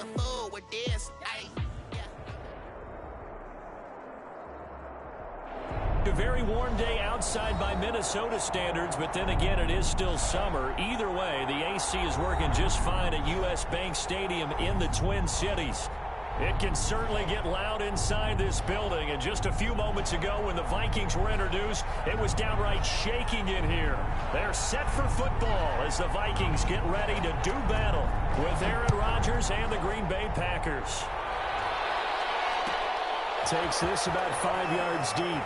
a fool with this. A very warm day outside by Minnesota standards, but then again, it is still summer. Either way, the AC is working just fine at U.S. Bank Stadium in the Twin Cities. It can certainly get loud inside this building, and just a few moments ago when the Vikings were introduced, it was downright shaking in here. They're set for football as the Vikings get ready to do battle with Aaron Rodgers and the Green Bay Packers. Takes this about 5 yards deep.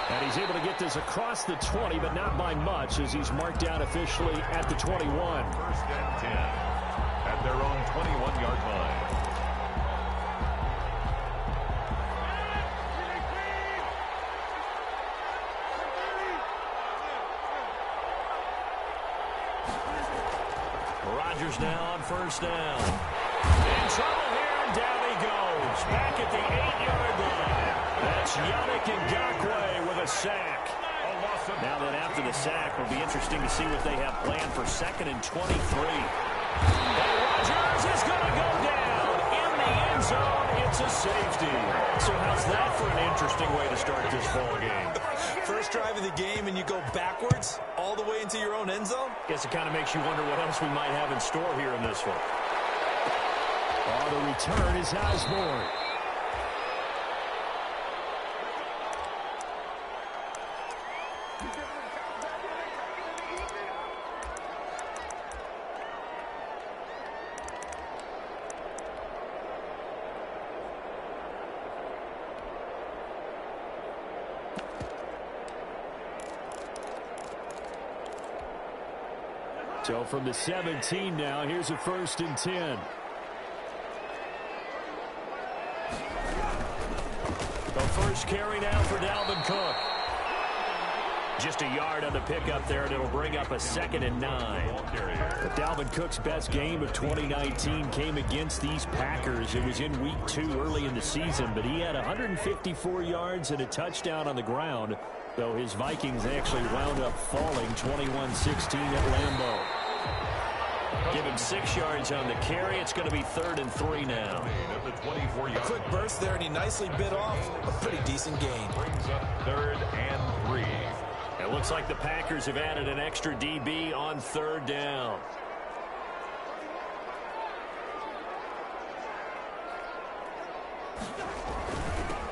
And he's able to get this across the 20, but not by much, as he's marked down officially at the 21. First and 10 at their own 21-yard line. Rodgers now on first down. In trouble here, and down he goes. Back at the 8-yard line. That's Yannick Ngakoue with a sack. Now then, after the sack, it'll be interesting to see what they have planned for 2nd and 23. And Rodgers is going to go down in the end zone. It's a safety. So how's that for an interesting way to start this ball game? First drive of the game, and you go backwards all the way into your own end zone? Guess it kind of makes you wonder what else we might have in store here in this one. Oh, the return is Osborne. So from the 17 now, here's a 1st and 10. The first carry now for Dalvin Cook. Just a yard on the pickup there, and it'll bring up a 2nd and 9. But Dalvin Cook's best game of 2019 came against these Packers. It was in week 2 early in the season, but he had 154 yards and a touchdown on the ground, though his Vikings actually wound up falling 21-16 at Lambeau. Give him 6 yards on the carry. It's going to be 3rd and 3 now. A quick burst there, and he nicely bit off a pretty decent gain. Brings up 3rd and 3. It looks like the Packers have added an extra DB on 3rd down.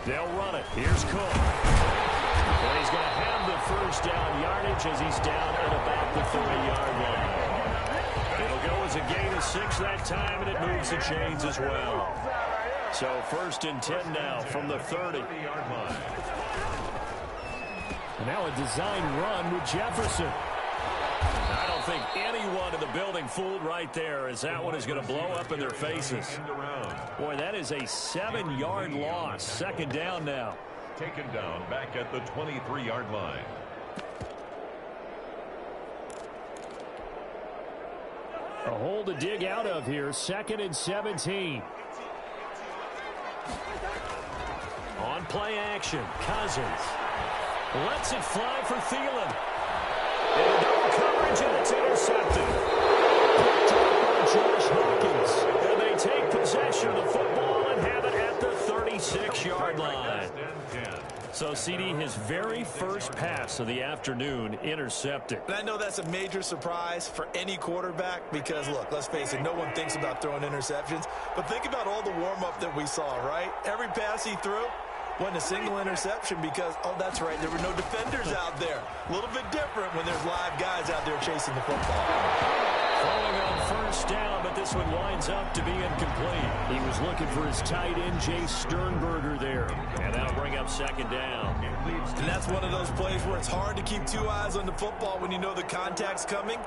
They'll run it. Here's Cook. And he's going to have the first down yardage as he's down at about the 30-yard line. It'll go as a gain of 6 that time, and it moves the chains as well. So 1st and 10 now from the 30-yard line. And now a design run with Jefferson. I don't think anyone in the building fooled right there, as that one is going to blow up in their faces. Boy, that is a 7-yard loss. 2nd down now. Taken down back at the 23-yard line. A hole to dig out of here. 2nd and 17. On play action, Cousins lets it fly for Thielen. And double coverage, and it's intercepted. Picked up by Josh Hawkins. And they take possession of the football and have it at the 36-yard line. So, CD, his very first pass of the afternoon intercepted. And I know that's a major surprise for any quarterback because, look, let's face it, no one thinks about throwing interceptions. But think about all the warm-up that we saw, right? Every pass he threw wasn't a single interception because, oh, that's right, there were no defenders out there. A little bit different when there's live guys out there chasing the football. Falling on first down, but this one winds up to be incomplete. He was looking for his tight end, Jay Sternberger, there. And that'll bring up 2nd down. And that's one of those plays where it's hard to keep 2 eyes on the football when you know the contact's coming,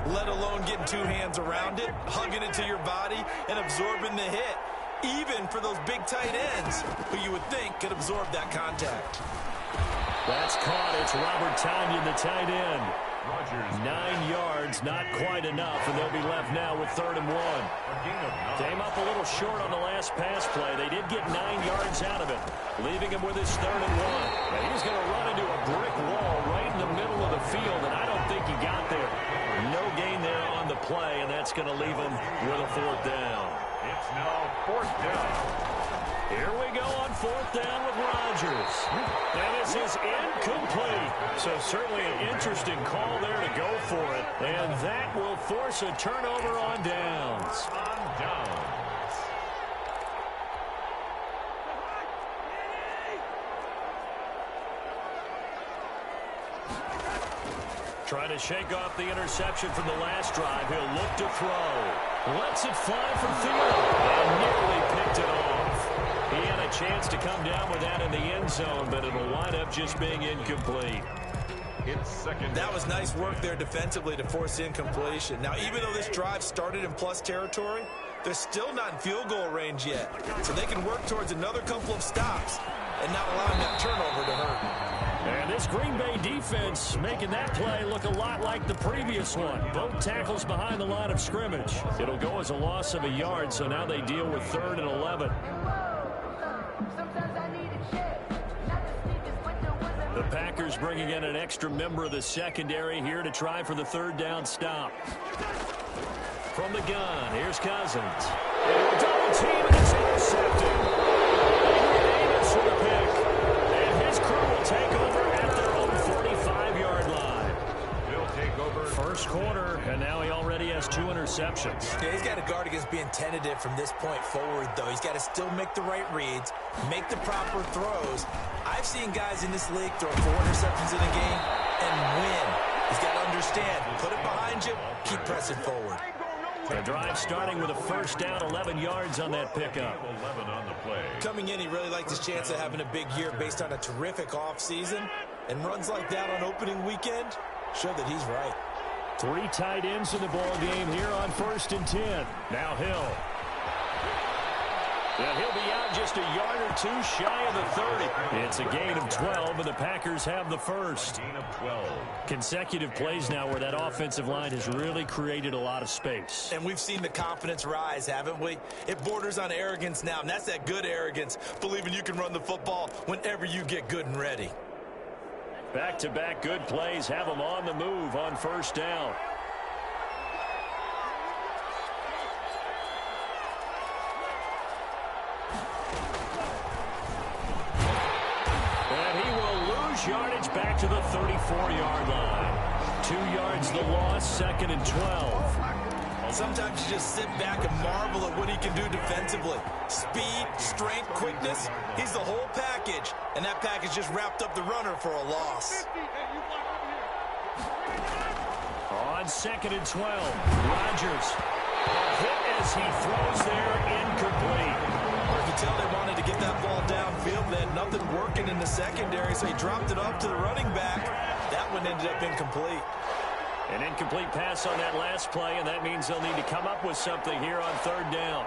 let alone getting 2 hands around it, hugging it to your body, and absorbing the hit. Even for those big tight ends who you would think could absorb that contact. That's caught. It's Robert Tonyan, the tight end. 9 yards, not quite enough, and they'll be left now with 3rd and 1. Came up a little short on the last pass play. They did get 9 yards out of it, leaving him with his 3rd and 1. And he's going to run into a brick wall right in the middle of the field, and I don't think he got there. No gain there on the play, and that's going to leave them with a fourth down. It's now fourth down. Here we go on fourth down with Rodgers. And this is incomplete. So certainly an interesting call there to go for it. And that will force a turnover on downs. On downs. Trying to shake off the interception from the last drive. He'll look to throw. Lets it fly for Thielen. And nearly picked it off. He had a chance to come down with that in the end zone, but it'll wind up just being incomplete. It's second. That was nice work there defensively to force incompletion. Now, even though this drive started in plus territory, they're still not in field goal range yet. So they can work towards another couple of stops and not allowing that turnover to hurt. And this Green Bay defense making that play look a lot like the previous one. Both tackles behind the line of scrimmage. It'll go as a loss of a yard, so now they deal with 3rd and 11. The Packers bringing in an extra member of the secondary here to try for the 3rd down stop. From the gun, here's Cousins. Double team, and it's intercepted. Davis with a pick. And his crew will take over at their own 45-yard line. They'll take over. First quarter, and now he already has 2 interceptions. Yeah, he's got to guard against being tentative from this point forward, though. He's got to still make the right reads, make the proper throws. I've seen guys in this league throw 4 interceptions in a game and win. He's got to understand, put it behind you, keep pressing forward. The drive starting with a first down, 11 yards on that pickup. 11 on the play. Coming in, he really liked his chance of having a big year based on a terrific offseason. And runs like that on opening weekend show that he's right. 3 tight ends in the ball game here on 1st and 10. Now Hill. And he'll be out just a yard or 2 shy of the 30. It's a gain of 12, and the Packers have the first. Gain of 12. Consecutive plays now where that offensive line has really created a lot of space. And we've seen the confidence rise, haven't we? It borders on arrogance now, and that's that good arrogance, believing you can run the football whenever you get good and ready. Back-to-back good plays have them on the move on first down. Yardage back to the 34-yard line. 2 yards the loss, 2nd and 12. Sometimes you just sit back and marvel at what he can do defensively. Speed, strength, quickness, he's the whole package. And that package just wrapped up the runner for a loss. On 2nd and 12, Rodgers. Hit as he throws there, incomplete. You can tell they wanted to get that ball downfield. They had nothing working in the secondary, so he dropped it off to the running back. That one ended up incomplete. An incomplete pass on that last play, and that means they'll need to come up with something here on 3rd down.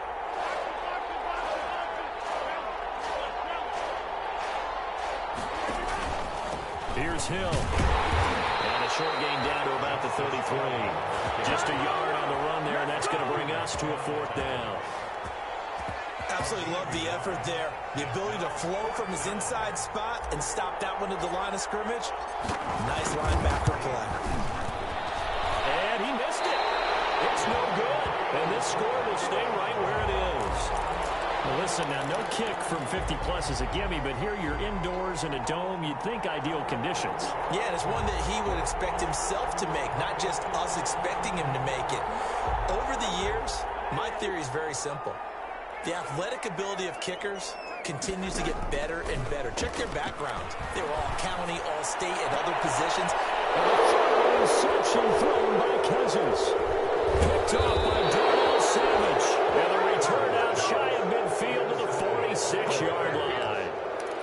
Here's Hill. And a short gain down to about the 33. Just a yard on the run there, and that's going to bring us to a 4th down. Absolutely love the effort there. The ability to flow from his inside spot and stop that one at the line of scrimmage. Nice linebacker play. And he missed it. It's no good. And this score will stay right where it is. Well, listen, now, no kick from 50-plus is a gimme, but here you're indoors in a dome. You'd think ideal conditions. Yeah, and it's one that he would expect himself to make, not just us expecting him to make it. Over the years, my theory is very simple. The athletic ability of kickers continues to get better and better. Check their backgrounds. They were all county, all state, and other positions. Interception thrown by Cousins. Picked off by Darnell Savage. And the return out shy of midfield to the 46-yard line.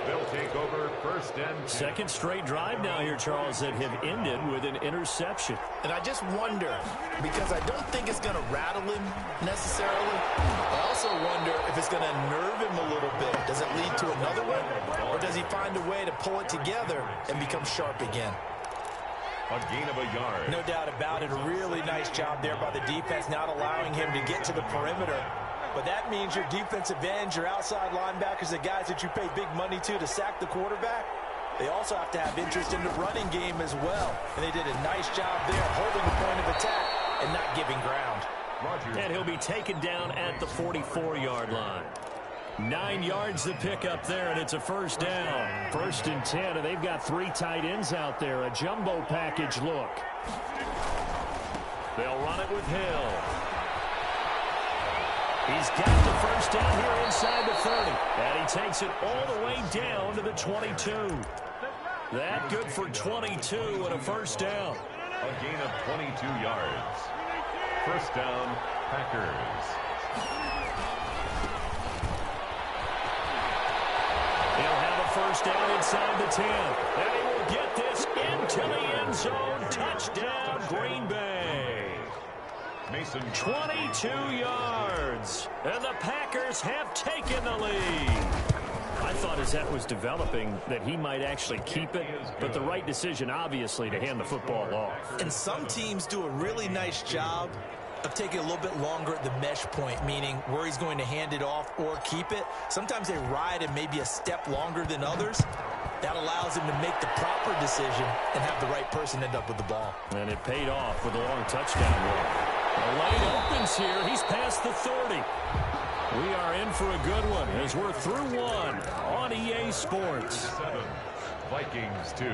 They'll take over 1st and 10. Second straight drive now here, Charles, that have ended with an interception. And I just wonder, because I don't think it's going to rattle him necessarily. I also wonder if it's going to nerve him a little bit. Does it lead to another one? Or does he find a way to pull it together and become sharp again? A gain of a yard. No doubt about it. A really nice job there by the defense, not allowing him to get to the perimeter. But that means your defensive ends, your outside linebackers, the guys that you pay big money to sack the quarterback, They also have to have interest in the running game as well. And they did a nice job there holding the point of attack and not giving ground. And he'll be taken down at the 44-yard line. 9 yards to pick up there, and it's a first down. 1st and 10, and they've got 3 tight ends out there. A jumbo package look. They'll run it with Hill. He's got the first down here inside the 30. And he takes it all the way down to the 22. That good for 22 and a first down. A gain of 22 yards. First down, Packers. He'll have a first down inside the 10. And he will get this into the end zone. Touchdown, Green Bay. Mason 22 yards. And the Packers have taken the lead. I thought as that was developing that he might actually keep it, but the right decision, obviously, to hand the football off. And some teams do a really nice job of taking a little bit longer at the mesh point, meaning where he's going to hand it off or keep it. Sometimes they ride it maybe a step longer than others. That allows him to make the proper decision and have the right person end up with the ball. And it paid off with a long touchdown run. The lane opens here. He's past the 30. We are in for a good one as we're through one on EA Sports. 7, Vikings 2.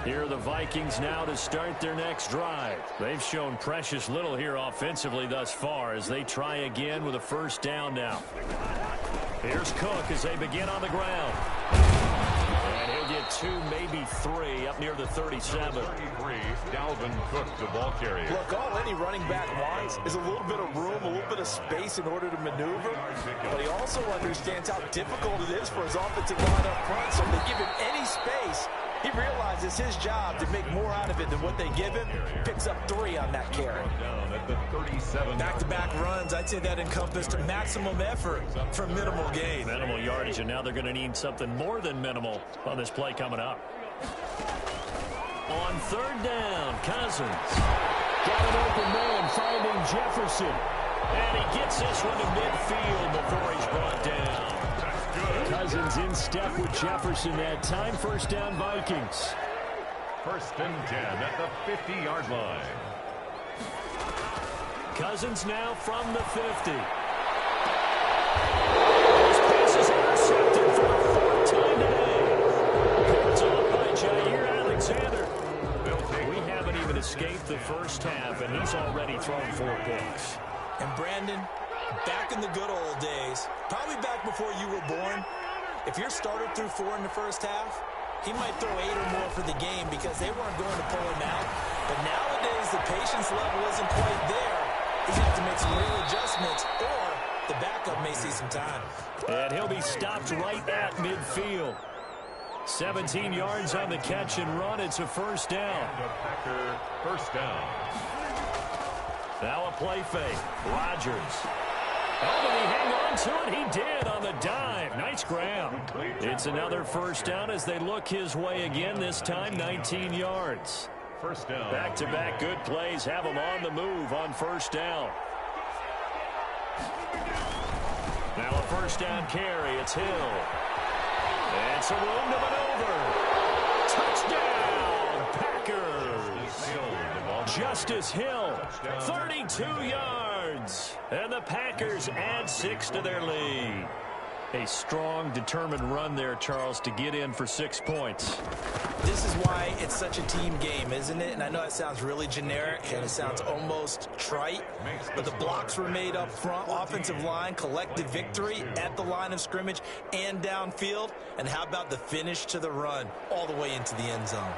Here are the Vikings now to start their next drive. They've shown precious little here offensively thus far as they try again with a first down now. Here's Cook as they begin on the ground. And he'll get 2, maybe 3 up near the 37. 33, Dalvin Cook, the ball carrier. Look, all any running back wants is a little bit of room, a little bit of space in order to maneuver. But he also understands how difficult it is for his offensive line up front. So if they give him any space, he realizes his job to make more out of it than what they give him. Picks up 3 on that carry. Down at the 37. Back-to-back runs, I'd say that encompassed maximum effort for minimal gain. Minimal yardage, and now they're going to need something more than minimal on this play coming up. On 3rd down, Cousins. Got an open man, finding Jefferson. And he gets this one to midfield before he's brought down. Cousins in step with Jefferson that time. First down, Vikings. 1st and 10 at the 50-yard line. Cousins now from the 50. His pass is intercepted for the 4th time today. Picked off by Jair Alexander. We haven't even escaped the first half, and he's already thrown 4 picks. And Brandon, back in the good old days, probably back before you were born, if your starter threw 4 in the first half, he might throw 8 or more for the game because they weren't going to pull him out. But nowadays, the patience level isn't quite there. He's going to have to make some real adjustments, or the backup may see some time. And he'll be stopped right at midfield. 17 yards on the catch and run. It's a first down. The Packer first down. Now a play fake. Rodgers. Oh, did he hang on to it? He did on the dive. Nice grab. It's another first down as they look his way again, this time 19 yards. First down. Back-to-back good plays have him on the move on first down. Now a first down carry. It's Hill. It's a room to maneuver. Touchdown, Packers. Justice Hill, 32 yards. And the Packers add 6 to their lead. A strong, determined run there, Charles, to get in for 6 points. This is why it's such a team game, isn't it? And I know it sounds really generic and it sounds almost trite, but the blocks were made up front, offensive line, collective victory at the line of scrimmage and downfield. And how about the finish to the run all the way into the end zone?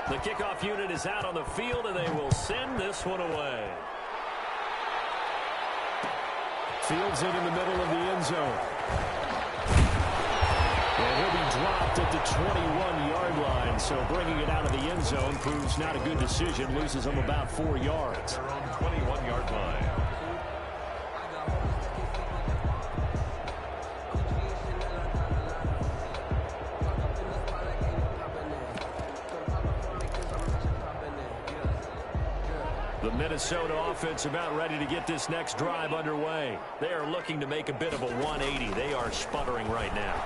The kickoff unit is out on the field, and they will send this one away. Fields it in the middle of the end zone. And he'll be dropped at the 21-yard line, so bringing it out of the end zone proves not a good decision. Loses him about 4 yards. Their own 21-yard line. The Minnesota offense about ready to get this next drive underway. They are looking to make a bit of a 180. They are sputtering right now.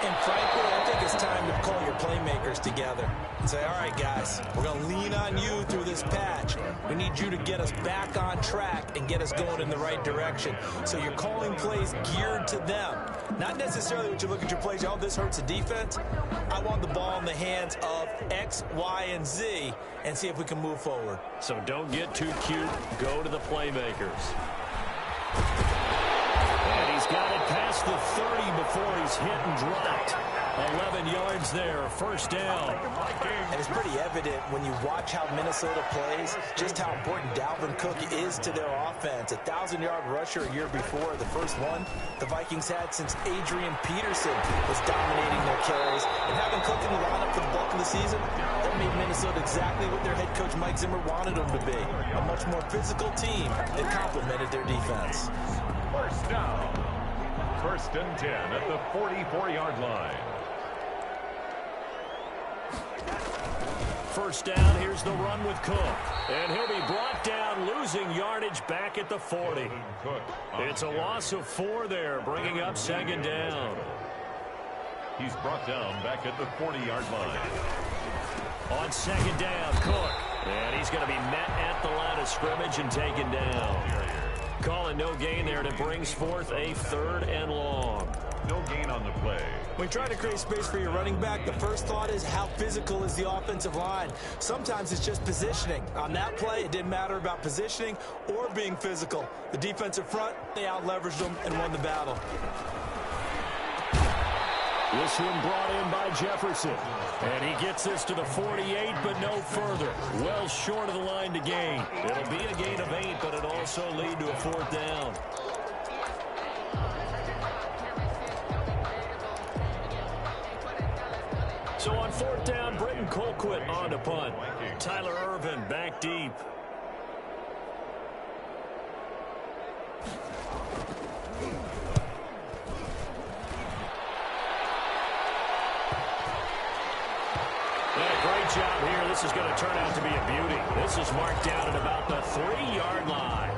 And frankly, I think it's time to call your playmakers together and say, all right, guys, we're going to lean on you through this patch. We need you to get us back on track and get us going in the right direction. So you're calling plays geared to them. Not necessarily what you look at your plays, oh, this hurts the defense. I want the ball in the hands of X, Y, and Z and see if we can move forward. So don't get too cute. Go to the playmakers. And he's got it past the 30 before he's hit and dropped. 11 yards there, first down. And it's pretty evident when you watch how Minnesota plays, just how important Dalvin Cook is to their offense. A 1,000-yard rusher a year before, the first one the Vikings had since Adrian Peterson was dominating their carries. And having Cook in the lineup for the bulk of the season, that made Minnesota exactly what their head coach Mike Zimmer wanted them to be. A much more physical team that complemented their defense. First down. First and 10 at the 44-yard line. First down, here's the run with Cook. And he'll be brought down, losing yardage back at the 40. It's a loss of 4 there, bringing up second down. He's brought down back at the 40-yard line. On second down, Cook. And he's going to be met at the line of scrimmage and taken down. Calling no gain there, and it brings forth a 3rd and long. No gain on the play. When you try to create space for your running back, the first thought is how physical is the offensive line. Sometimes it's just positioning. On that play, it didn't matter about positioning or being physical. The defensive front, they out-leveraged them and won the battle. This one brought in by Jefferson. And he gets this to the 48, but no further. Well short of the line to gain. It'll be a gain of 8, but it'll also lead to a 4th down. So on 4th down, Britton Colquitt on to punt. Tyler Ervin back deep. Great job here. This is going to turn out to be a beauty. This is marked down at about the 3-yard line.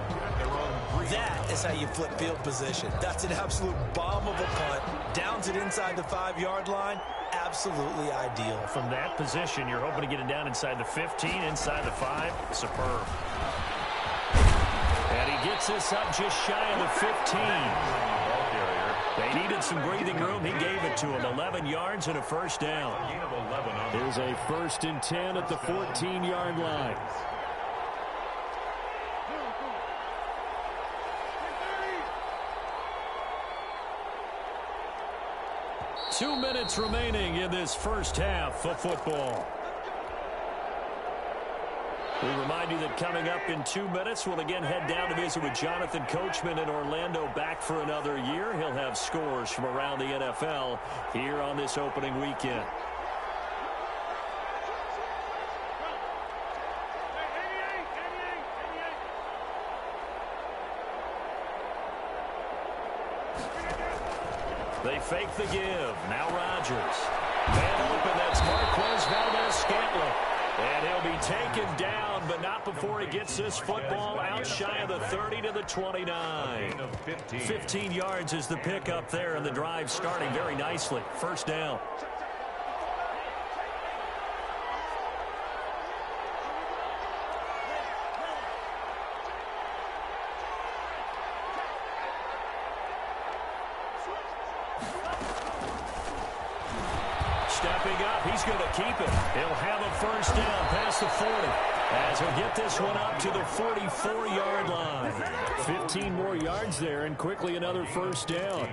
That is how you flip field position. That's an absolute bomb of a punt. Downs it inside the 5-yard line. Absolutely ideal. From that position, you're hoping to get it down inside the 15, inside the 5. Superb. And he gets this up just shy of the 15. They needed some breathing room. He gave it to him. 11 yards and a first down. Here's a 1st and 10 at the 14-yard line. Two minutes remaining in this first half of football. We remind you that coming up in 2 minutes, we'll again head down to visit with Jonathan Coachman in Orlando, back for another year. He'll have scores from around the NFL here on this opening weekend. They fake the give. Now Rodgers. Man open, that's Marquez Valdes-Scantling. And he'll be taken down, but not before he gets this football out shy of the 30 to the 29. 15 yards is the pickup there, and the drive starting very nicely. First down. Stepping up, he's going to keep it. He'll have a first down past the 40 as he'll get this one up to the 44-yard line. 15 more yards there, and quickly another first down.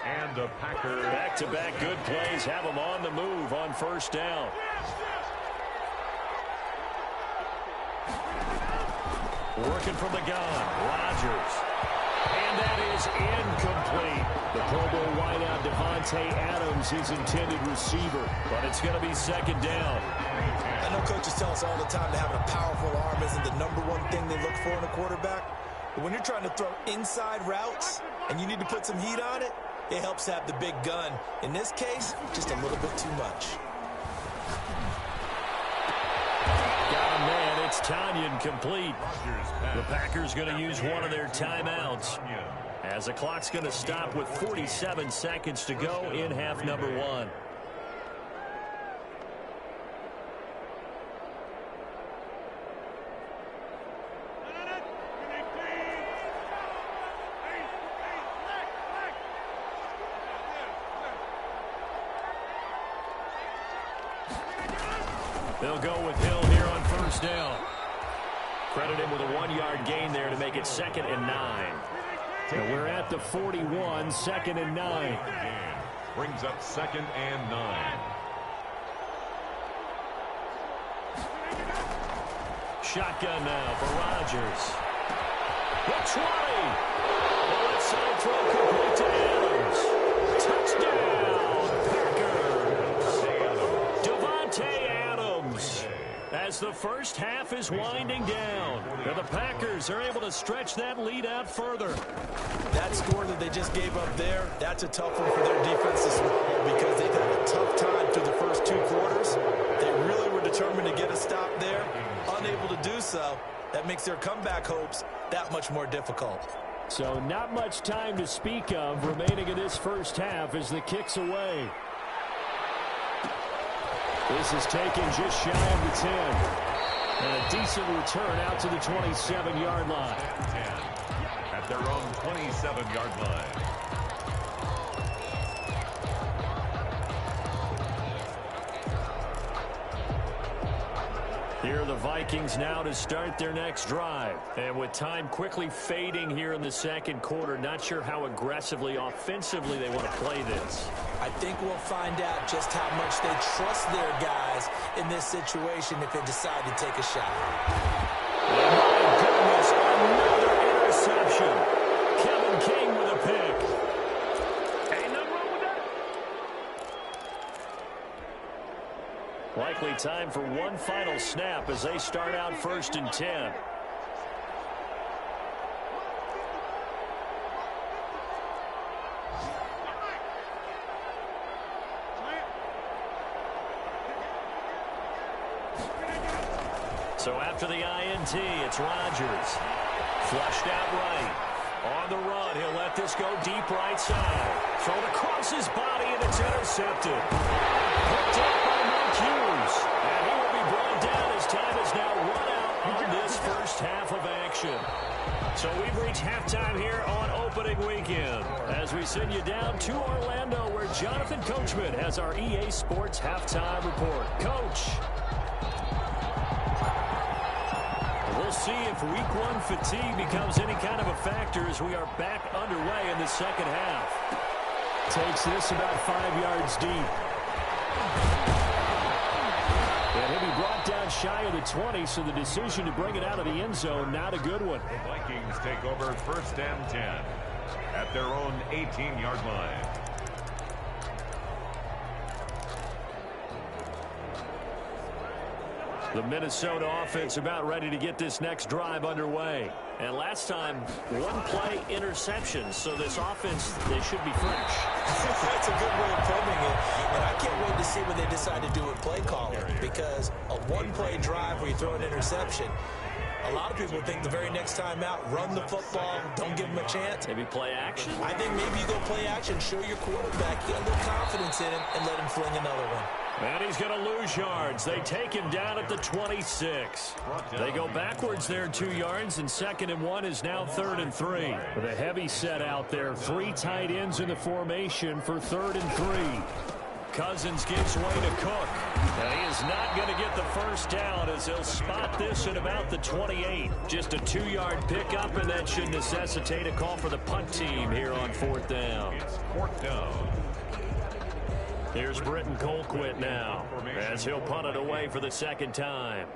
And the Packers. Back-to-back good plays have them on the move on first down. Working from the gun, Rodgers. And that is incomplete. The Pro Bowl wideout Devontae Adams, his intended receiver. But it's going to be second down. I know coaches tell us all the time that having a powerful arm isn't the #1 thing they look for in a quarterback. But when you're trying to throw inside routes and you need to put some heat on it, it helps have the big gun. In this case, just a little bit too much. Got him, man. It's Tonyan complete. The Packers going to use one of their timeouts, as the clock's going to stop with 47 seconds to go in half number 1. They'll go with Hill here on first down. Credit him with a 1-yard gain there to make it 2nd and 9. And we're at the 41, 2nd and 9. Brings up 2nd and 9. Shotgun now for Rodgers. The 20. Well, that side throw complete to Adams. Touchdown, Packers. Devontae Adams. As the first half is winding down, and the Packers are able to stretch that lead out further. That score that they just gave up there, that's a tough one for their defense to swallow because they've had a tough time through the first 2 quarters. They really were determined to get a stop there. Unable to do so, that makes their comeback hopes that much more difficult. So not much time to speak of remaining in this first half as the kick's away. This is taken just shy of the 10. And a decent return out to the 27-yard line. At their own 27-yard line. Here are the Vikings now to start their next drive. And with time quickly fading here in the second quarter, not sure how aggressively, offensively they want to play this. I think we'll find out just how much they trust their guys in this situation if they decide to take a shot. Oh my goodness, another interception. Kevin King with a pick. Ain't nothing wrong with that. Likely time for one final snap as they start out 1st and 10. So after the INT, it's Rodgers. Flushed out right. On the run, he'll let this go deep right side. Thrown across his body, and it's intercepted. Picked up by Mark Hughes. And he will be brought down as time is now run out on this first half of action. So we've reached halftime here on opening weekend as we send you down to Orlando where Jonathan Coachman has our EA Sports halftime report. Coach. We'll see if week 1 fatigue becomes any kind of a factor as we are back underway in the second half. Takes this about 5 yards deep. And he'll be brought down shy of the 20, so the decision to bring it out of the end zone, not a good one. The Vikings take over 1st and 10 at their own 18-yard line. The Minnesota offense about ready to get this next drive underway. And last time, 1 play interception. So this offense, they should be fresh. That's a good way of putting it. And I can't wait to see what they decide to do with play calling. Because a 1-play drive where you throw an interception, a lot of people think the very next time out, run the football, don't give them a chance. Maybe play action? I think maybe you go play action, show your quarterback, get a little confidence in him, and let him fling another one. And he's going to lose yards. They take him down at the 26. They go backwards there 2 yards, and 2nd and 1 is now 3rd and 3. With a heavy set out there, 3 tight ends in the formation for 3rd and 3. Cousins gives way to Cook. And he is not going to get the first down as he'll spot this at about the 28. Just a 2-yard pickup, and that should necessitate a call for the punt team here on 4th down. It's 4th down. Here's Britton Colquitt now as he'll punt it away for the 2nd time.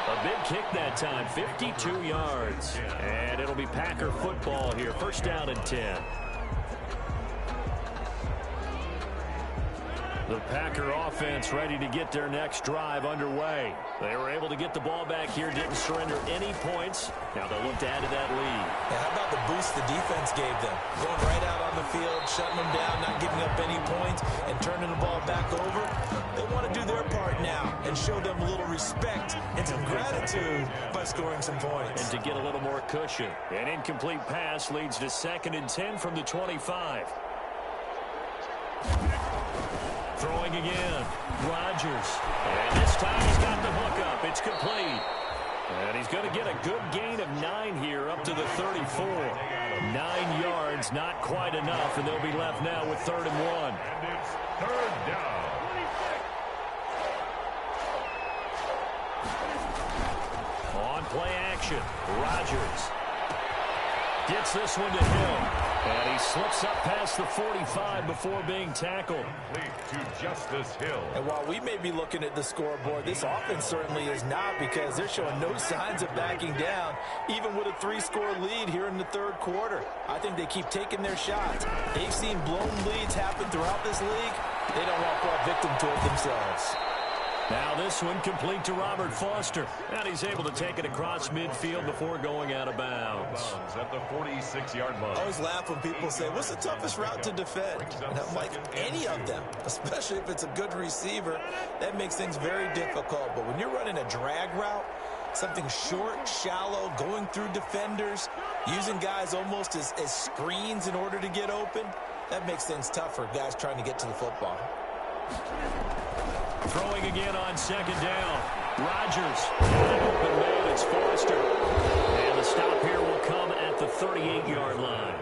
A big kick that time, 52 yards. And it'll be Packer football here, 1st down and 10. The Packer offense ready to get their next drive underway. They were able to get the ball back here, didn't surrender any points. Now they'll look to add to that lead. Yeah, how about the boost the defense gave them? Going right out on the field, shutting them down, not giving up any points, and turning the ball back over. They want to do their part now and show them a little respect and some gratitude by scoring some points. And to get a little more cushion. An incomplete pass leads to 2nd and 10 from the 25. Throwing again. Rodgers. And this time he's got the hook up. It's complete. And he's going to get a good gain of 9 here up to the 34. 9 yards, not quite enough, and they'll be left now with 3rd and 1. And it's 3rd down. On play action, Rodgers gets this one to Hill. And he slips up past the 45 before being tackled. To Justice Hill. And while we may be looking at the scoreboard, this offense certainly is not, because they're showing no signs of backing down, even with a 3-score lead here in the 3rd quarter. I think they keep taking their shots. They've seen blown leads happen throughout this league. They don't want to fall victim to it themselves. Now this one complete to Robert Foster. And he's able to take it across midfield before going out of bounds. At the 46-yard line. I always laugh when people say, what's the toughest route to defend? And I'm like, any of them, especially if it's a good receiver. That makes things very difficult. But when you're running a drag route, something short, shallow, going through defenders, using guys almost as screens in order to get open, that makes things tough for guys trying to get to the football. Throwing again on 2nd down. Rodgers. Open man, it's Foster. And the stop here will come at the 38-yard line.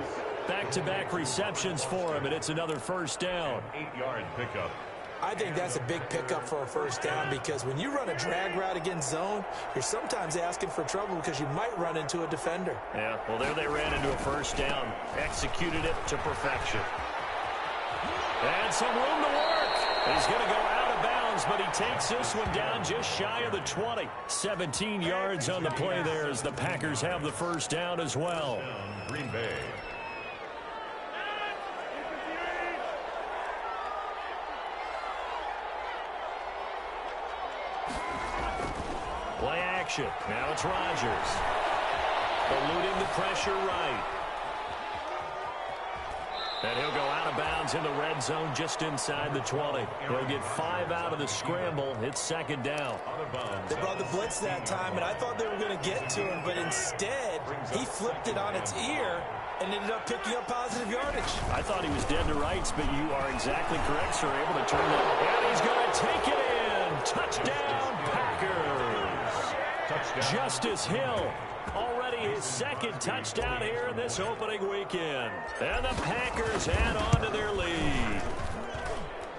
Back-to-back receptions for him, and it's another 1st down. 8-yard pickup. I think that's a big pickup for a 1st down, because when you run a drag route against zone, you're sometimes asking for trouble because you might run into a defender. Yeah, well, there they ran into a 1st down. Executed it to perfection. And some room to work. He's going to go out of bounds, but he takes this one down just shy of the 20. 17 yards on the play there as the Packers have the 1st down as well. Green Bay. Play action. Now it's Rodgers. Eluding the pressure right. And he'll go out of bounds in the red zone just inside the 20. He'll get 5 out of the scramble. It's 2nd down. They brought the blitz that time, and I thought they were going to get to him, but instead he flipped it on its ear and ended up picking up positive yardage. I thought he was dead to rights, but you are exactly correct, sir. Able to turn that. And he's going to take it in. Touchdown, Packers. Touchdown. Justice Hill. Already his 2nd touchdown here in this opening weekend. And the Packers add on to their lead.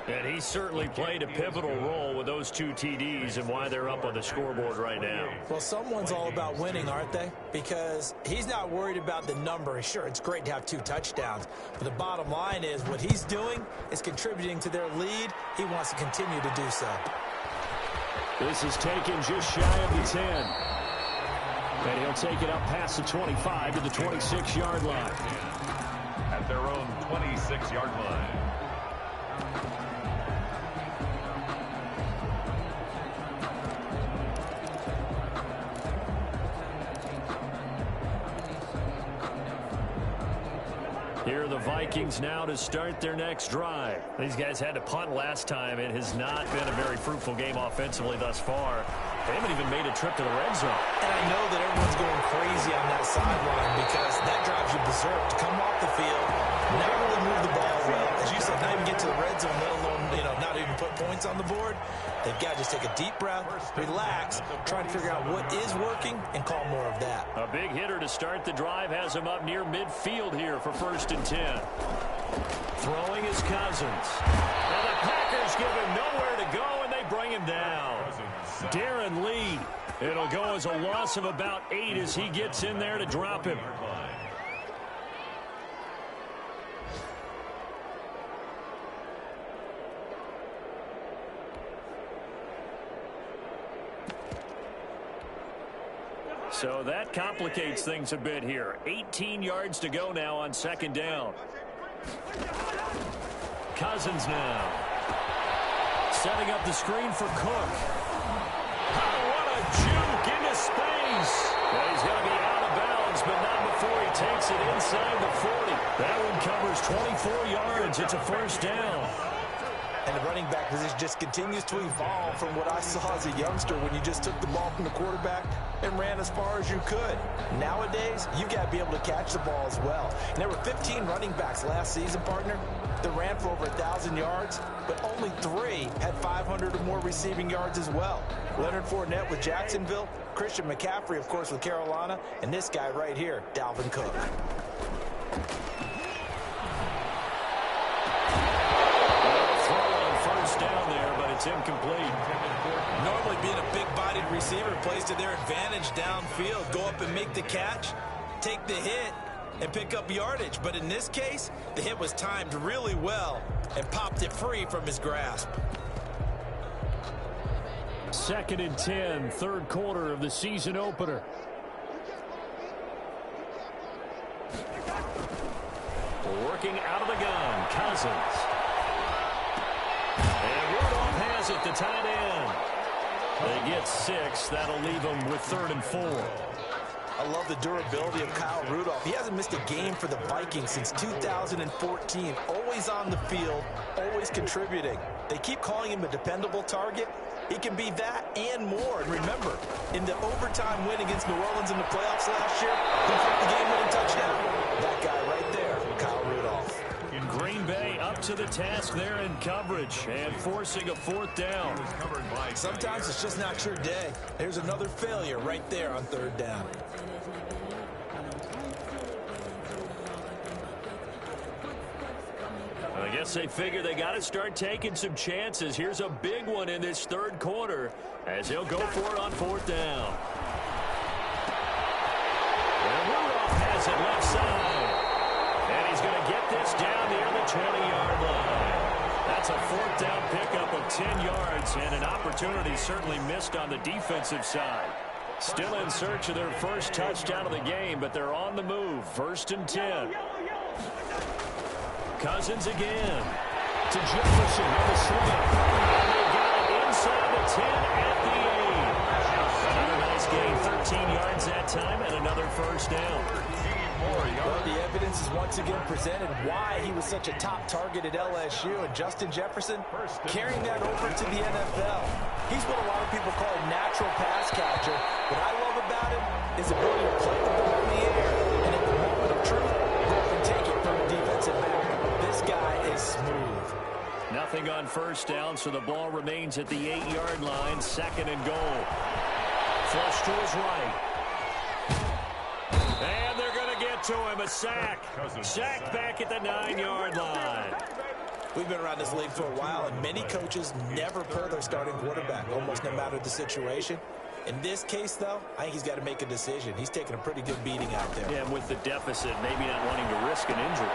And he certainly played a pivotal role with those 2 TDs and why they're up on the scoreboard right now. Well, someone's all about winning, aren't they? Because he's not worried about the number. Sure, it's great to have 2 touchdowns. But the bottom line is what he's doing is contributing to their lead. He wants to continue to do so. This is taken just shy of the 10. And he'll take it up past the 25 to the 26-yard line. At their own 26-yard line. Here are the Vikings now to start their next drive. These guys had to punt last time. It has not been a very fruitful game offensively thus far. They haven't even made a trip to the red zone. And I know that everyone's going crazy on that sideline because that drives you berserk to come off the field, not really move the ball well. As you said, not even get to the red zone, let alone, not even put points on the board. They've got to just take a deep breath, relax, try to figure out what is working, and call more of that. A big hitter to start the drive has him up near midfield here for 1st and 10. Throwing is Cousins. And the Packers give him nowhere to go, and they bring him down. Darren Lee. It'll go as a loss of about 8 as he gets in there to drop him. So that complicates things a bit here. 18 yards to go now on 2nd down. Cousins now. Setting up the screen for Cook. Oh, what a juke into space. Well, he's going to be out of bounds, but not before he takes it inside the 40. That one covers 24 yards. It's a first down. And the running back position just continues to evolve from what I saw as a youngster when you just took the ball from the quarterback and ran as far as you could. Nowadays, you got to be able to catch the ball as well. And there were 15 running backs last season, partner, that ran for over 1,000 yards, but only 3 had 500 or more receiving yards as well. Leonard Fournette with Jacksonville, Christian McCaffrey, of course, with Carolina, and this guy right here, Dalvin Cook. Down there, but it's incomplete. Normally being a big-bodied receiver plays to their advantage downfield. Go up and make the catch, take the hit, and pick up yardage. But in this case, the hit was timed really well and popped it free from his grasp. 2nd and 10, third quarter of the season opener. Working out of the gun, Cousins. And Rudolph has it, the tight end. They get 6. That'll leave them with 3rd and 4. I love the durability of Kyle Rudolph. He hasn't missed a game for the Vikings since 2014. Always on the field, always contributing. They keep calling him a dependable target. He can be that and more. And remember, in the overtime win against New Orleans in the playoffs last year, he caught the game-winning touchdown. That guy right there, Kyle Rudolph. Green Bay up to the task there in coverage and forcing a 4th down. Sometimes it's just not your day. There's another failure right there on 3rd down. I guess they figure they got to start taking some chances. Here's a big one in this 3rd quarter as he'll go for it on 4th down. And Rudolph has it left side. And he's going to get this down near the 20-yard line. That's a 4th down pickup of 10 yards and an opportunity certainly missed on the defensive side. Still in search of their first touchdown of the game, but they're on the move. 1st and 10. Cousins again to Jefferson on the slant. And they got it inside the 10 at the 8. Another nice gain, 13 yards that time, and another first down. Well, the evidence is once again presented why he was such a top target at LSU, and Justin Jefferson carrying that over to the NFL. He's what a lot of people call a natural pass catcher. What I love about him is the ability to play the ball in the air, and at the moment of truth, go up and take it from a defensive back. This guy is smooth. Nothing on first down, so the ball remains at the 8-yard line, 2nd and goal. Flush to his right. And they're going to get to him, a sack. Sack back at the 9-yard line. We've been around this league for a while, and many coaches never pull their starting quarterback, almost no matter the situation. In this case, though, I think he's got to make a decision. He's taking a pretty good beating out there. Yeah, with the deficit, maybe not wanting to risk an injury.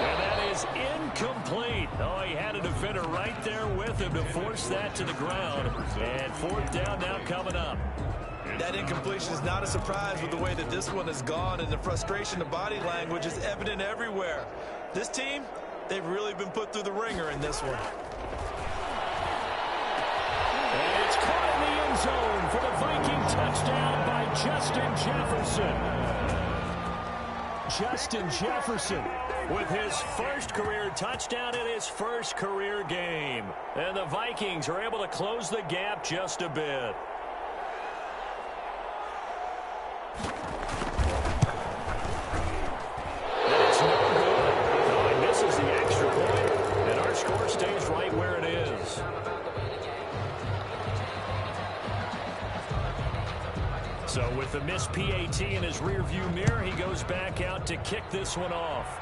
And that is incomplete. Oh, he had a defender right there with him to force that to the ground. And 4th down now coming up. That incompletion is not a surprise with the way that this one has gone, and the frustration, the body language is evident everywhere. This team, they've really been put through the ringer in this one. And it's caught in the end zone for the Viking touchdown by Justin Jefferson. Justin Jefferson with his first career touchdown in his first career game. And the Vikings are able to close the gap just a bit. And it's no good. No, he misses the extra point. And our score stays right where it is. So with the missed PAT in his rearview mirror, he goes back out to kick this one off.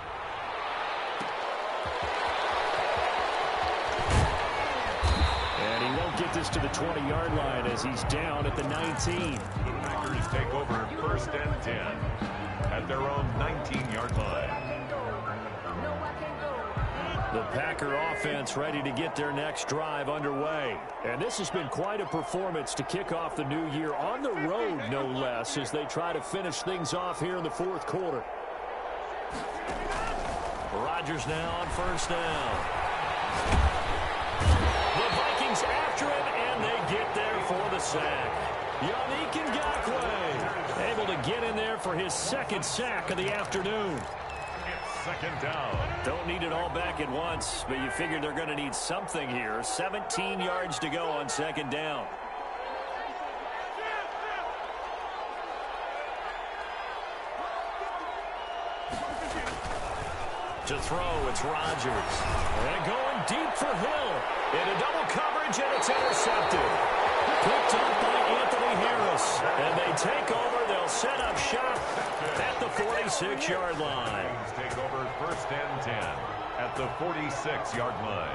And he won't get this to the 20-yard line as he's down at the 19. The Packers take over 1st and 10 at their own 19-yard line. The Packer offense ready to get their next drive underway. And this has been quite a performance to kick off the new year on the road, no less, as they try to finish things off here in the 4th quarter. Rodgers now on 1st down. The Vikings after him, and they get there for the sack. Yannick Ngakoue able to get in there for his second sack of the afternoon. It's second down. Don't need it all back at once, but you figure they're going to need something here. 17 yards to go on second down. To throw, it's Rodgers. And going deep for Hill. Into double coverage, and it's intercepted. Picked up by Anthony Harris. And they take over. They'll set up shop at the 46-yard line. Take over first and 10 at the 46-yard line.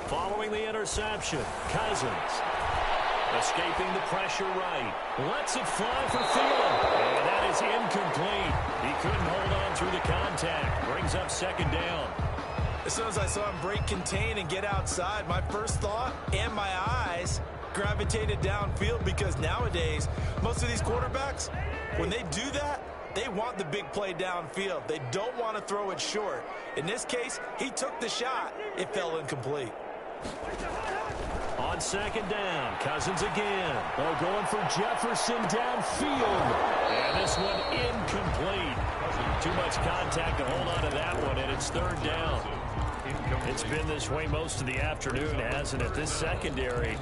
Following the interception, Cousins. Escaping the pressure right. Lets it fly for Thielen. And that is incomplete. He couldn't hold on through the contact. Brings up second down. As soon as I saw him break contain and get outside, my first thought and my eyes gravitated downfield, because nowadays, most of these quarterbacks, when they do that, they want the big play downfield. They don't want to throw it short. In this case, he took the shot. It fell incomplete. On second down, Cousins again. Oh, going for Jefferson downfield. And this one incomplete. Too much contact to hold on to that one, and it's third down. It's been this way most of the afternoon, hasn't it? This secondary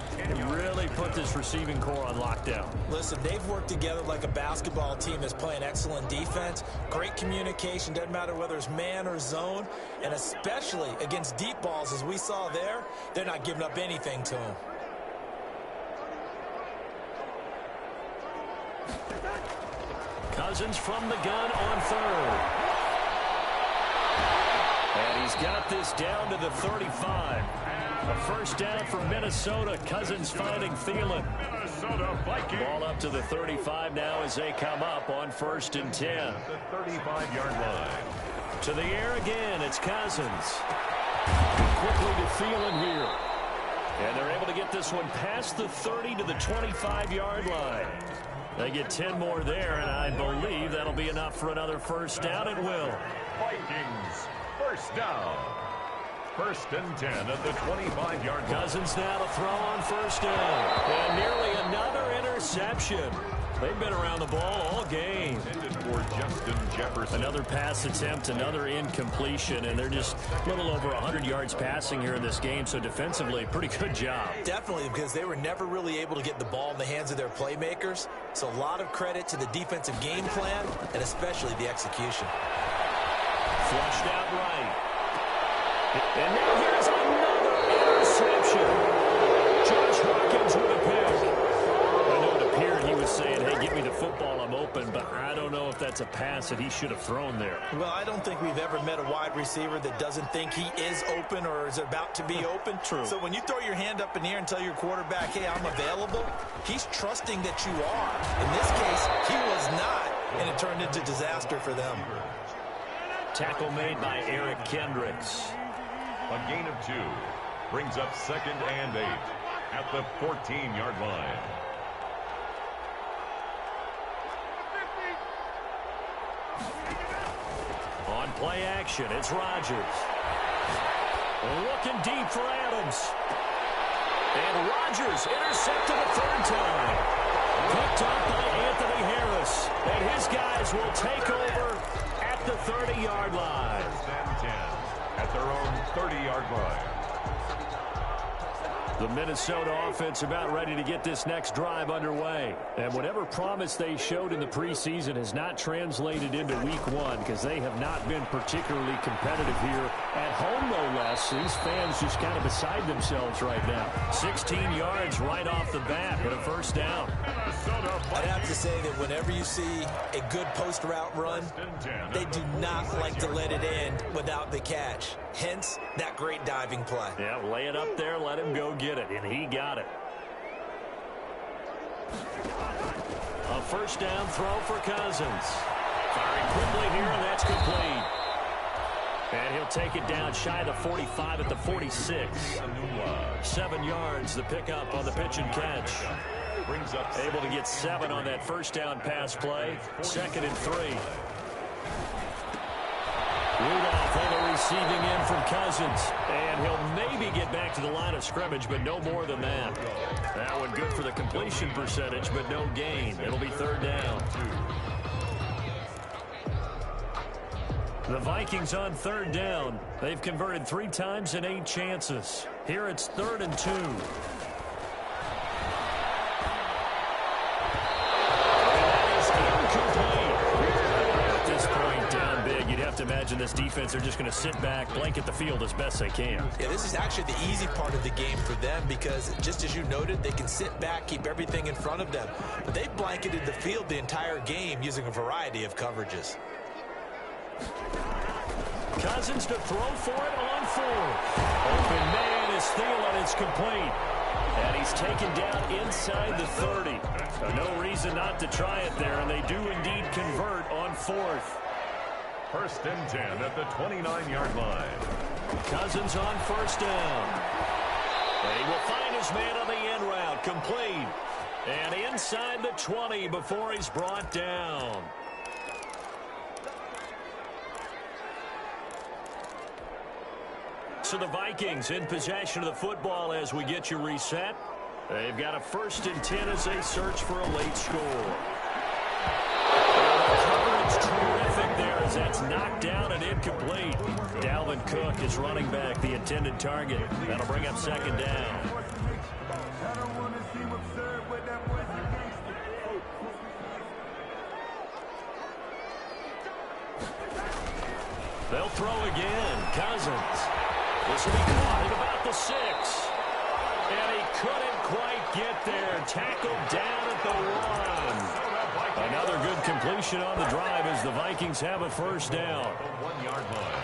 really put this receiving core on lockdown. Listen, they've worked together like a basketball team that's playing excellent defense. Great communication, doesn't matter whether it's man or zone. And especially against deep balls, as we saw there, they're not giving up anything to them. Cousins from the gun on third. And he's got this down to the 35. A first down for Minnesota. Cousins finding Thielen. Minnesota Vikings. Ball up to the 35 now as they come up on first and 10. The 35-yard line. To the air again, it's Cousins. Quickly to Thielen here. And they're able to get this one past the 30 to the 25-yard line. They get 10 more there, and I believe that'll be enough for another first down. It will. Vikings, first down. First and 10 at the 25-yard line. Cousins now to throw on first down. And nearly another interception. They've been around the ball all game. For Justin Jefferson. Another pass attempt, another incompletion, and they're just a little over 100 yards passing here in this game, so defensively, pretty good job. Definitely, because they were never really able to get the ball in the hands of their playmakers. So a lot of credit to the defensive game plan, and especially the execution. Flushed out right. And now here's another interception. Josh Hawkins with a pick. I know it appeared he was saying, hey, give me the football, I'm open, but I don't know if that's a pass that he should have thrown there. Well, I don't think we've ever met a wide receiver that doesn't think he is open or is about to be open. True. So when you throw your hand up in the air and tell your quarterback, hey, I'm available, he's trusting that you are. In this case, he was not, and it turned into disaster for them. Tackle made by Eric Kendricks. A gain of 2 brings up second and 8 at the 14-yard line. On play action, it's Rodgers. Looking deep for Adams. And Rodgers intercepted a third time. Picked up by Anthony Harris. And his guys will take over at the 30-yard line. First and 10 at their own 30-yard line. The Minnesota offense about ready to get this next drive underway. And whatever promise they showed in the preseason has not translated into week one, because they have not been particularly competitive here at home, no less. These fans just kind of beside themselves right now. 16 yards right off the bat and a first down. I'd have to say that whenever you see a good post route run, they do not like to let it end without the catch. Hence, that great diving play. Yeah, lay it up there, let him go get it, and he got it. A first down throw for Cousins. Firing quickly here, and that's complete. And he'll take it down shy of the 45 at the 46. 7 yards, the pickup on the pitch and catch. Brings up Able to get 7 on that first down pass play. 2nd and 3. Rudolph on the receiving end from Cousins. And he'll maybe get back to the line of scrimmage, but no more than that. That one good for the completion percentage, but no gain. It'll be 3rd down. The Vikings on 3rd down. They've converted 3 times in 8 chances. Here it's 3rd and 2. To imagine this defense, they're just going to sit back, blanket the field as best they can. Yeah, this is actually the easy part of the game for them because, just as you noted, they can sit back, keep everything in front of them. But they've blanketed the field the entire game using a variety of coverages. Cousins to throw for it on 4th. Open man is Thielen. It's complete. And he's taken down inside the 30. No reason not to try it there, and they do indeed convert on 4th. 1st and 10 at the 29-yard line. Cousins on 1st down. And he will find his man on the end route. Complete. And inside the 20 before he's brought down. So the Vikings in possession of the football as we get you reset. They've got a 1st and 10 as they search for a late score. Terrific there as that's knocked down and incomplete. Dalvin Cook is running back, the intended target. That'll bring up 2nd down. They'll throw again. Cousins. This will be caught at about the 6. And he couldn't quite get there. Tackled down at the 1. Another good completion on the drive as the Vikings have a 1st down. 1-yard line.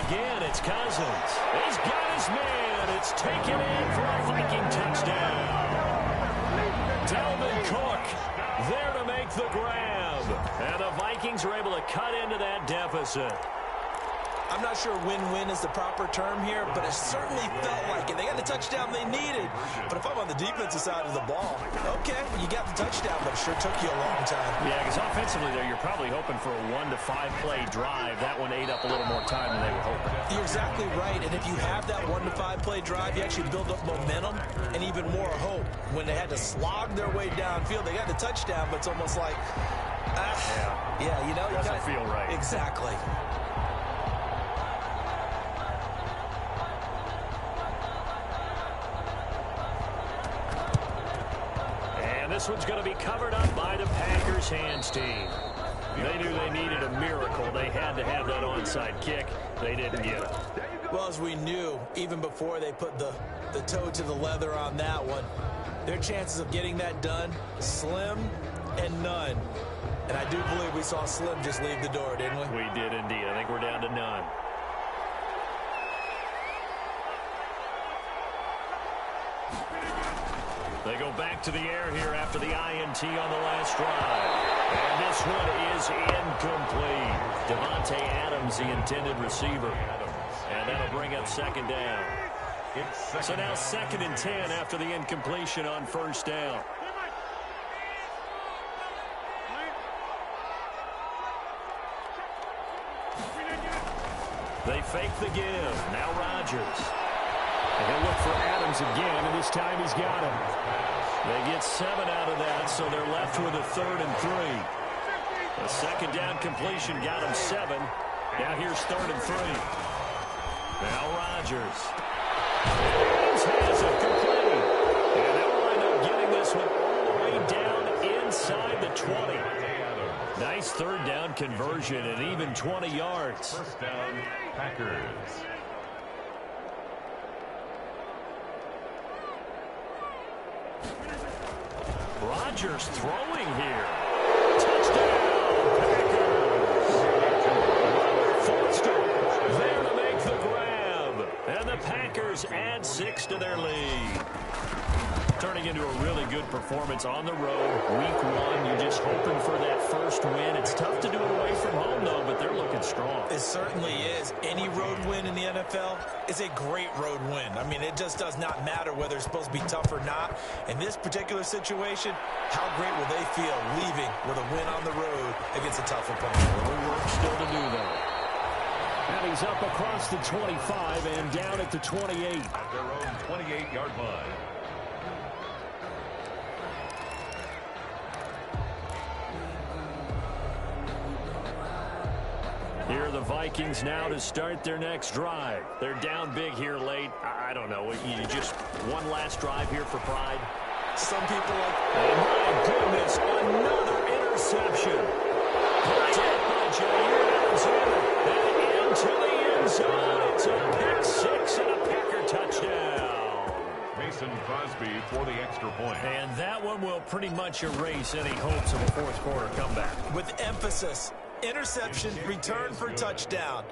Again, it's Cousins. He's got his man. It's taken in for a Viking touchdown. Dalvin Cook there to make the grab. And the Vikings are able to cut into that deficit. I'm not sure win-win is the proper term here, but it certainly felt like it. They got the touchdown they needed. But if I'm on the defensive side of the ball, okay, you got the touchdown, but it sure took you a long time. Yeah, because offensively there, you're probably hoping for a 1 to 5 play drive. That one ate up a little more time than they were hoping. You're exactly right, and if you have that 1 to 5 play drive, you actually build up momentum and even more hope. When they had to slog their way downfield, they got the touchdown, but it's almost like, yeah, you know, doesn't feel right. Exactly. This one's going to be covered up by the Packers hands team. They knew they needed a miracle. They had to have that onside kick. They didn't get it. Well, as we knew, even before they put the toe to the leather on that one, their chances of getting that done, slim and none. And I do believe we saw Slim just leave the door, didn't we? We did indeed. I think we're down to none. They go back to the air here after the INT on the last drive. And this one is incomplete. Devontae Adams, the intended receiver. And that'll bring up 2nd down. So now 2nd and 10 after the incompletion on 1st down. They fake the give. Now Rodgers. And he'll look for Adams again, and this time he's got him. They get 7 out of that, so they're left with a 3rd and 3. The 2nd down completion got him 7. Now here's 3rd and 3. Now Rodgers. Adams has it complete. And they'll wind up getting this one all the way down inside the 20. Nice 3rd down conversion and even 20 yards. 1st down, Packers. Rodgers throwing here. Touchdown, Packers. Forster there to make the grab. And the Packers add 6 to their lead. Turning coming into a really good performance on the road. Week 1, you're just hoping for that first win. It's tough to do it away from home, though, but they're looking strong. It certainly is. Any road win in the NFL is a great road win. I mean, it just does not matter whether it's supposed to be tough or not. In this particular situation, how great will they feel leaving with a win on the road against a tough opponent? A little work still to do, though. And he's up across the 25 and down at the 28. At their own 28-yard line. Here are the Vikings now to start their next drive. They're down big here late. I don't know. You just one last drive here for pride. Some people like... Oh, my goodness. Another interception. Picked up by Jair Alexander. And into the end zone. It's a pick 6 and a Packer touchdown. Mason Crosby for the extra point. And that one will pretty much erase any hopes of a fourth quarter comeback. With emphasis. Interception, return for touchdown.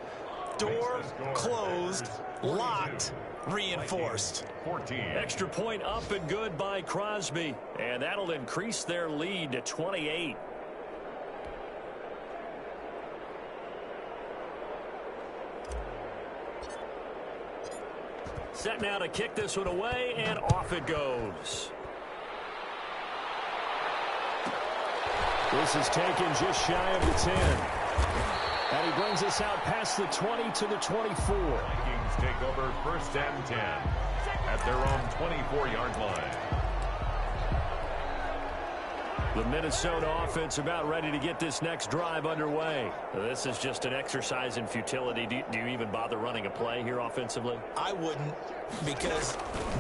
Door closed, locked, reinforced. 14. Extra point up and good by Crosby. And that'll increase their lead to 28. Set now to kick this one away, and off it goes. This is taken just shy of the 10. And he brings us out past the 20 to the 24. Vikings take over 1st and 10 at their own 24-yard line. The Minnesota offense about ready to get this next drive underway. This is just an exercise in futility. Do you even bother running a play here offensively? I wouldn't, because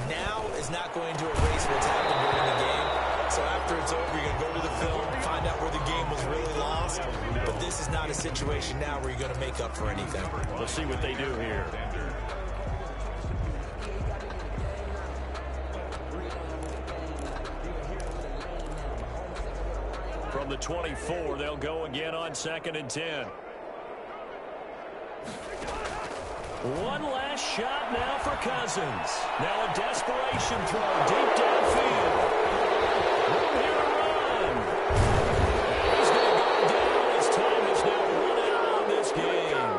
now is not going to erase what's happened during the game. So after it's over, you're going to go to the film, find out where the game was really lost. But this is not a situation now where you're going to make up for anything. We'll see what they do here. From the 24, they'll go again on 2nd and 10. One last shot now for Cousins. Now a desperation throw deep downfield. Room here to run. And he's going to go down. His time is now run out on this game.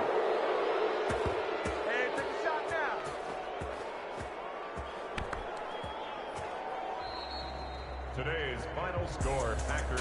Hey, take a shot now. Today's final score, Packers